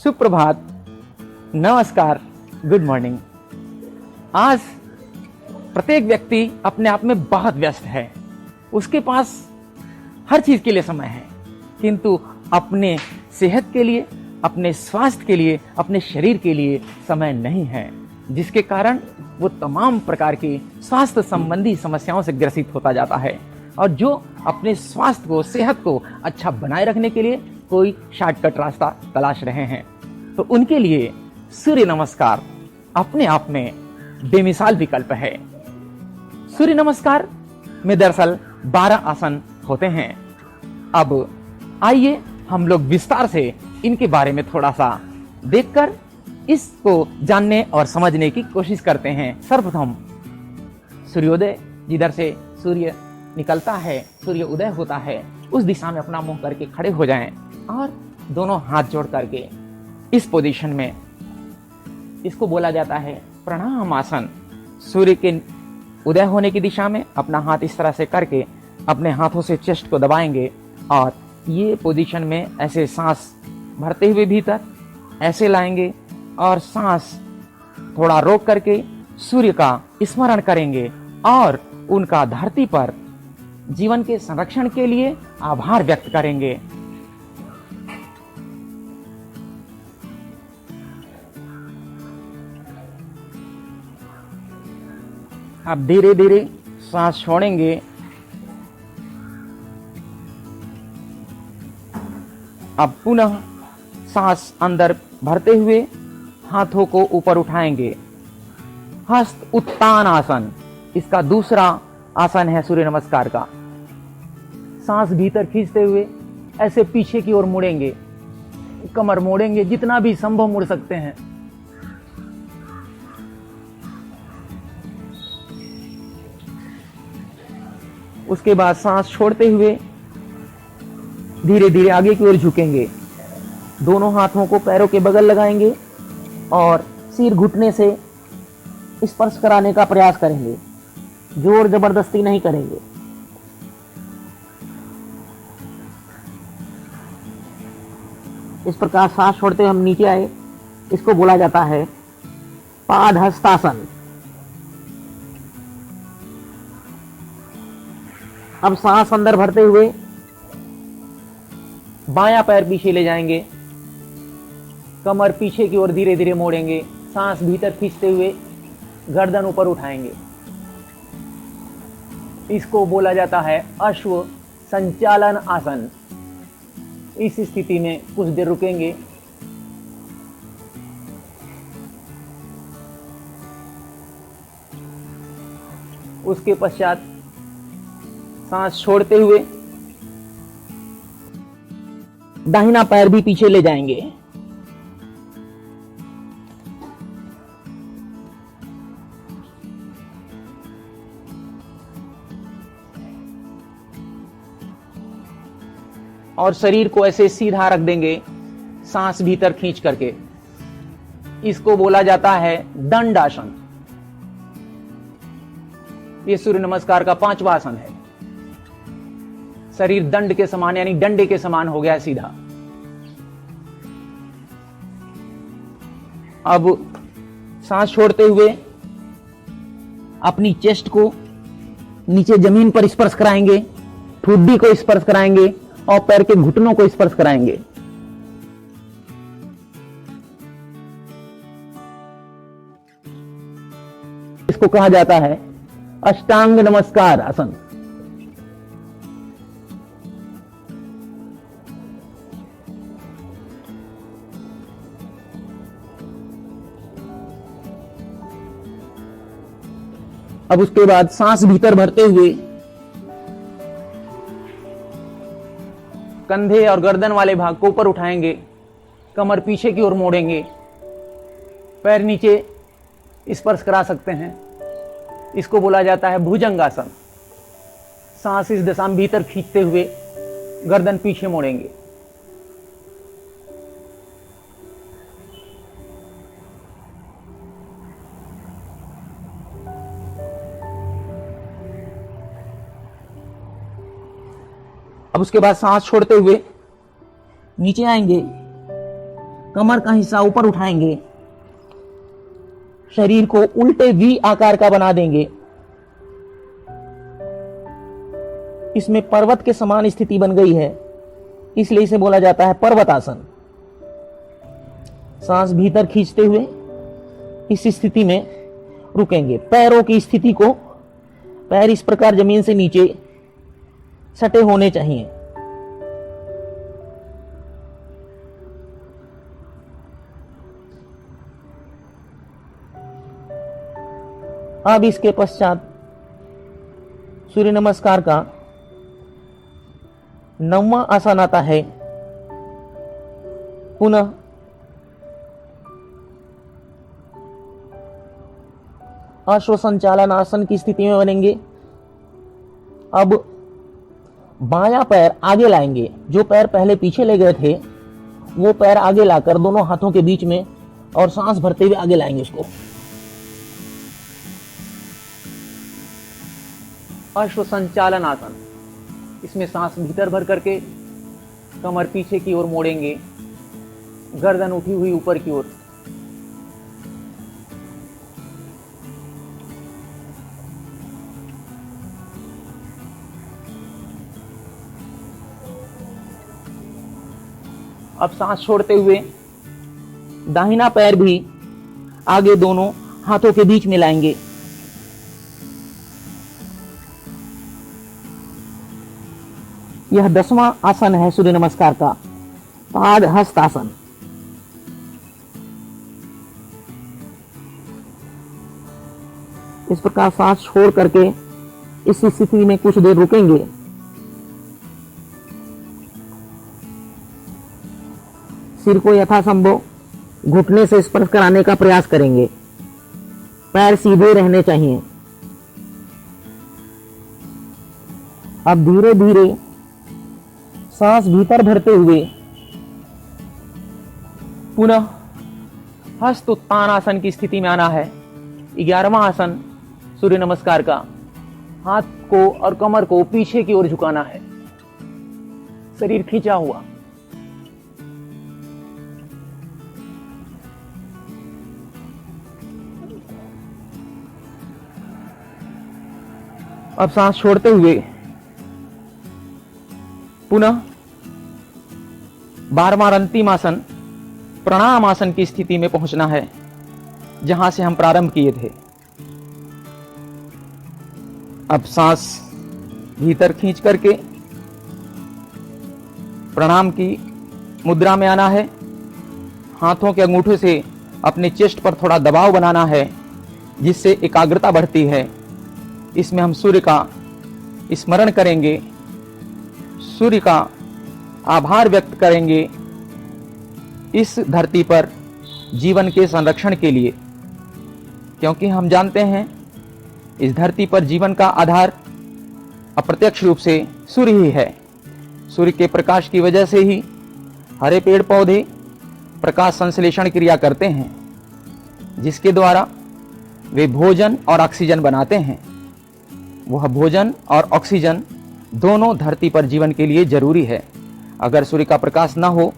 सुप्रभात, नमस्कार, good morning. आज प्रत्येक व्यक्ति अपने आप में बहुत व्यस्त है, उसके पास हर चीज के लिए समय है, किंतु अपने सेहत के लिए, अपने स्वास्थ्य के लिए, अपने शरीर के लिए समय नहीं है, जिसके कारण वो तमाम प्रकार की स्वास्थ्य संबंधी समस्याओं से ग्रसित होता जाता है। और जो अपने स्वास्थ्य को, सेहत को अच्छा बनाए रखने के लिए कोई शॉर्टकट रास्ता तलाश रहे हैं, तो उनके लिए सूर्य नमस्कार अपने आप में बेमिसाल विकल्प है। सूर्य नमस्कार में दरअसल 12 आसन होते हैं। अब आइए हम लोग विस्तार से इनके बारे में थोड़ा सा देखकर इसको जानने और समझने की कोशिश करते हैं। सर्वप्रथम सूर्योदय, जिधर से सूर्य निकलता है, सूर्य उदय होता है, उस दिशा में अपना मुंह करके खड़े हो जाएं और दोनों हाथ जोड़ करके इस पोजीशन में, इसको बोला जाता है प्रणाम आसन। सूर्य के उदय होने की दिशा में अपना हाथ इस तरह से करके अपने हाथों से चेस्ट को दबाएंगे और ये पोजीशन में ऐसे सांस भरते हुए भीतर ऐसे लाएंगे और सांस थोड़ा रोक करके सूर्य का स्मरण करेंगे और उनका धरती पर जीवन के संरक्षण के लिए आभार व्यक्त करेंगे। अब धीरे धीरे सांस छोड़ेंगे। अब पुनः सांस अंदर भरते हुए हाथों को ऊपर उठाएंगे। हस्त उत्तान आसन इसका दूसरा आसन है सूर्य नमस्कार का। सांस भीतर खींचते हुए ऐसे पीछे की ओर मुड़ेंगे, कमर मोड़ेंगे, जितना भी संभव मुड़ सकते हैं। उसके बाद सांस छोड़ते हुए धीरे धीरे आगे की ओर झुकेंगे। दोनों हाथों को पैरों के बगल लगाएंगे और सिर घुटने से स्पर्श कराने का प्रयास करेंगे, जोर जबरदस्ती नहीं करेंगे। इस प्रकार सांस छोड़ते हम नीचे आए, इसको बोला जाता है पाद हस्तासन। अब सांस अंदर भरते हुए बायां पैर पीछे ले जाएंगे, कमर पीछे की ओर धीरे धीरे मोड़ेंगे, सांस भीतर खींचते हुए गर्दन ऊपर उठाएंगे। इसको बोला जाता है अश्व संचालन आसन। इस स्थिति में कुछ देर रुकेंगे। उसके पश्चात सांस छोड़ते हुए दाहिना पैर भी पीछे ले जाएंगे। और शरीर को ऐसे सीधा रख देंगे, सांस भीतर खींच करके। इसको बोला जाता है दंड आसन। यह सूर्य नमस्कार का 5वां आसन है। शरीर दंड के समान यानी डंडे के समान हो गया है सीधा। अब सांस छोड़ते हुए अपनी चेस्ट को नीचे जमीन पर स्पर्श कराएंगे, ठुड्डी को स्पर्श कराएंगे और पैर के घुटनों को स्पर्श कराएंगे। इसको कहा जाता है अष्टांग नमस्कार आसन। अब उसके बाद सांस भीतर भरते हुए कंधे और गर्दन वाले भाग को ऊपर उठाएंगे, कमर पीछे की ओर मोड़ेंगे, पैर नीचे स्पर्श करा सकते हैं। इसको बोला जाता है भुजंगासन। सांस इस दिशा में भीतर खींचते हुए गर्दन पीछे मोड़ेंगे। अब उसके बाद सांस छोड़ते हुए नीचे आएंगे, कमर का हिस्सा ऊपर उठाएंगे, शरीर को उल्टे वी आकार का बना देंगे। इसमें पर्वत के समान स्थिति बन गई है, इसलिए इसे बोला जाता है पर्वतासन। सांस भीतर खींचते हुए इस स्थिति में रुकेंगे। पैरों की स्थिति को, पैर इस प्रकार जमीन से नीचे सटे होने चाहिए। अब इसके पश्चात सूर्य नमस्कार का 9वां आसन आता है। पुनः अश्व संचालन आसन की स्थिति में बनेंगे। अब बायां पैर आगे लाएंगे। जो पैर पहले पीछे ले गए थे वो पैर आगे लाकर दोनों हाथों के बीच में और सांस भरते हुए आगे लाएंगे उसको। अश्व संचालन आसन, इसमें सांस भीतर भर करके कमर पीछे की ओर मोड़ेंगे, गर्दन उठी हुई ऊपर की ओर। अब सांस छोड़ते हुए दाहिना पैर भी आगे दोनों हाथों के बीच में लाएंगे। यह 10वां आसन है सूर्य नमस्कार का, पाद हस्त आसन। इस प्रकार सांस छोड़ करके इस स्थिति में कुछ देर रुकेंगे। सिर को यथासंभव घुटने से स्पर्श कराने का प्रयास करेंगे। पैर सीधे रहने चाहिए। अब धीरे धीरे सांस भीतर भरते हुए पुनः हस्त उत्तान आसन की स्थिति में आना है। 11वां आसन सूर्य नमस्कार का। हाथ को और कमर को पीछे की ओर झुकाना है, शरीर खींचा हुआ। अब सांस छोड़ते हुए पुनः 12वां अंतिम आसन प्रणाम आसन की स्थिति में पहुंचना है, जहां से हम प्रारंभ किए थे। अब सांस भीतर खींच करके प्रणाम की मुद्रा में आना है। हाथों के अंगूठे से अपने चेस्ट पर थोड़ा दबाव बनाना है, जिससे एकाग्रता बढ़ती है। इसमें हम सूर्य का स्मरण करेंगे, सूर्य का आभार व्यक्त करेंगे इस धरती पर जीवन के संरक्षण के लिए, क्योंकि हम जानते हैं इस धरती पर जीवन का आधार अप्रत्यक्ष रूप से सूर्य ही है। सूर्य के प्रकाश की वजह से ही हरे पेड़ पौधे प्रकाश संश्लेषण क्रिया करते हैं, जिसके द्वारा वे भोजन और ऑक्सीजन बनाते हैं। वह भोजन और ऑक्सीजन दोनों धरती पर जीवन के लिए जरूरी है। अगर सूर्य का प्रकाश न हो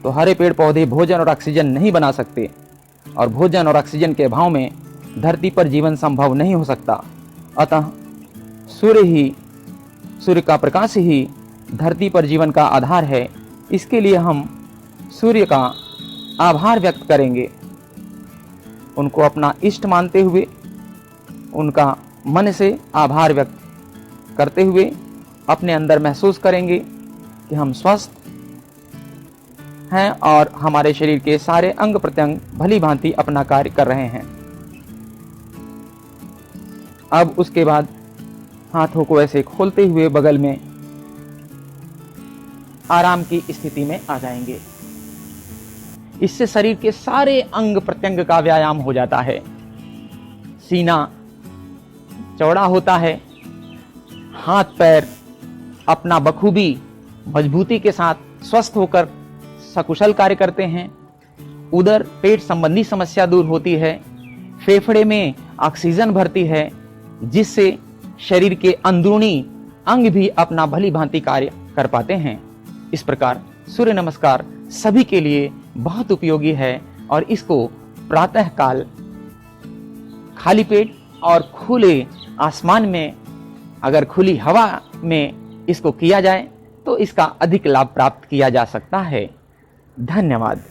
तो हरे पेड़ पौधे भोजन और ऑक्सीजन नहीं बना सकते, और भोजन और ऑक्सीजन के अभाव में धरती पर जीवन संभव नहीं हो सकता। अतः सूर्य का प्रकाश ही धरती पर जीवन का आधार है। इसके लिए हम सूर्य का आभार व्यक्त करेंगे, उनको अपना इष्ट मानते हुए, उनका मन से आभार व्यक्त करते हुए अपने अंदर महसूस करेंगे कि हम स्वस्थ हैं और हमारे शरीर के सारे अंग प्रत्यंग भली भांति अपना कार्य कर रहे हैं। अब उसके बाद हाथों को ऐसे खोलते हुए बगल में आराम की स्थिति में आ जाएंगे। इससे शरीर के सारे अंग प्रत्यंग का व्यायाम हो जाता है। सीना चौड़ा होता है, हाथ पैर अपना बखूबी मजबूती के साथ स्वस्थ होकर सकुशल कार्य करते हैं। उदर पेट संबंधी समस्या दूर होती है, फेफड़े में ऑक्सीजन भरती है, जिससे शरीर के अंदरूनी अंग भी अपना भली भांति कार्य कर पाते हैं। इस प्रकार सूर्य नमस्कार सभी के लिए बहुत उपयोगी है और इसको प्रातः काल खाली पेट और खुले आसमान में, अगर खुली हवा में इसको किया जाए तो इसका अधिक लाभ प्राप्त किया जा सकता है। धन्यवाद।